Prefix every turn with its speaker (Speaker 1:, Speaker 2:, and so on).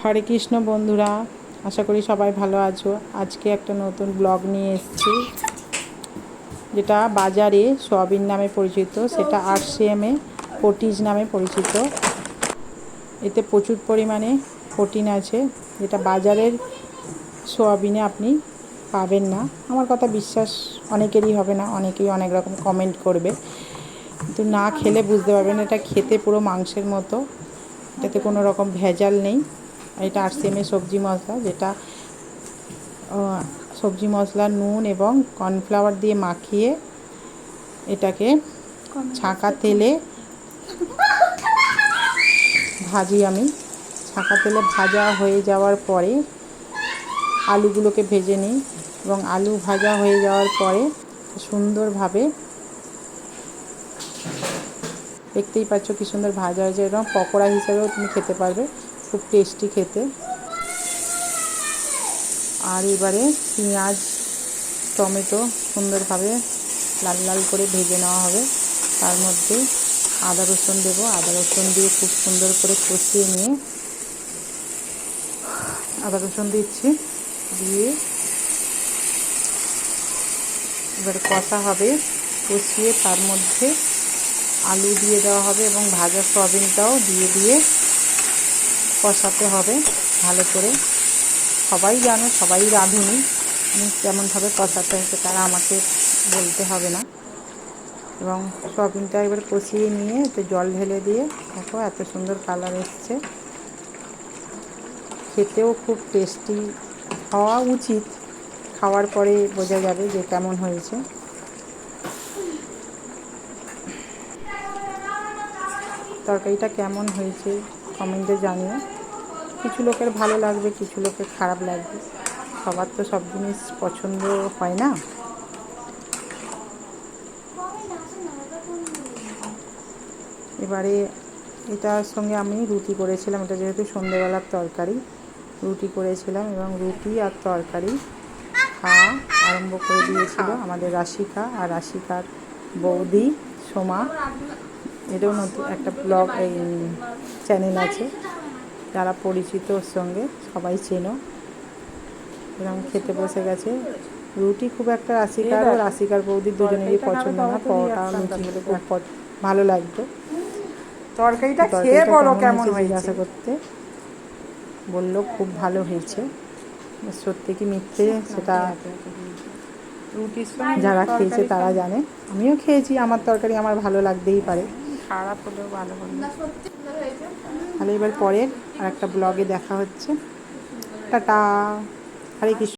Speaker 1: হরে কৃষ্ণ বন্ধুরা, আশা করি সবাই ভালো আছো। আজকে একটা নতুন ব্লগ নিয়ে এসেছি, যেটা বাজারে সয়াবিন নামে পরিচিত, সেটা আরসিএমে পটিজ নামে পরিচিত। এতে প্রচুর পরিমাণে প্রোটিন আছে, যেটা বাজারের সয়াবিনে আপনি পাবেন না। আমার কথা বিশ্বাস অনেকেরই হবে না, অনেকেই অনেক রকম কমেন্ট করবে, কিন্তু না খেলে বুঝতে পারবেন এটা খেতে পুরো মাংসের মতো। এটাতে কোনো রকম ভেজাল নেই। এটা আরসিএমের সবজি মশলা, যেটা সবজি মশলা, নুন এবং কর্নফ্লাওয়ার দিয়ে মাখিয়ে এটাকে ছাঁকা তেলে ভাজি আমি। ছাঁকা তেলে ভাজা হয়ে যাওয়ার পরে আলুগুলোকে ভেজে নিই, এবং আলু ভাজা হয়ে যাওয়ার পরে সুন্দরভাবে, দেখতেই পাচ্ছ কি সুন্দর ভাজা হয়েছে, এবং পকোড়া হিসেবেও তুমি খেতে পারবে, খুব টেস্টি খেতে। আর এবারে পেঁয়াজ টমেটো সুন্দরভাবে লাল লাল করে ভেজে নেওয়া হবে। তার মধ্যে আদা রসুন দেবো, আদা রসুন দিয়ে খুব সুন্দর করে কষিয়ে নিয়ে, আদা রসুন দিচ্ছি, দিয়ে এবার কষা হবে। কষিয়ে তার মধ্যে আলু দিয়ে দেওয়া হবে এবং ভাজা সয়াবিনটাও দিয়ে কষাতে হবে ভালো করে। সবাই জানো, সবাই রাঁধুনি, কেমনভাবে কষাতে হচ্ছে তারা আমাকে বলতে হবে না। এবং সয়াবিনটা এবার কষিয়ে নিয়ে একটু জল ঢেলে দিয়ে, দেখো এত সুন্দর কালার এসছে। খেতেও খুব টেস্টি হওয়া উচিত, খাওয়ার পরে বোঝা যাবে যে কেমন হয়েছে। তরকারিটা কেমন হয়েছে কমেন্টে জানিও। কিছু লোকের ভালো লাগবে, কিছু লোকের খারাপ লাগবে, সবার তো সব জিনিস পছন্দ হয় না। এবারে এটার সঙ্গে আমি রুটি করেছিলাম, এটা যেহেতু সন্ধ্যেবেলার তরকারি, রুটি করেছিলাম এবং রুটি আর তরকারি খাওয়া আরম্ভ করে দিয়েছিল আমাদের রাশিকা আর রাশিকার বৌদি সোমা। এরও নতুন একটা ব্লগ এই চ্যানেল আছে, যারা পরিচিত ওর সঙ্গে সবাই চেনো। এরকম খেতে বসে গেছে। রুটি খুব একটা রাশিকার ও রাশিকার বৌদির দুজনেরই পছন্দ না, পরোটা লুচি হলে খুব ভালো লাগতো। তরকারিটা খেয়ে বলো কেমন হয়েছে জিজ্ঞাসা করতে, বললো খুব ভালো হয়েছে। সত্যি কি মিথ্যে সেটা রুটির সঙ্গে যারা খেয়েছে তারা জানে। আমিও খেয়েছি, আমার তরকারি আমার ভালো লাগতেই পারে, খারাপ হলেও ভালো হলো। তাহলে এবার পরের আর একটা ব্লগে দেখা হচ্ছে। টাটা, হরে কৃষ্ণ।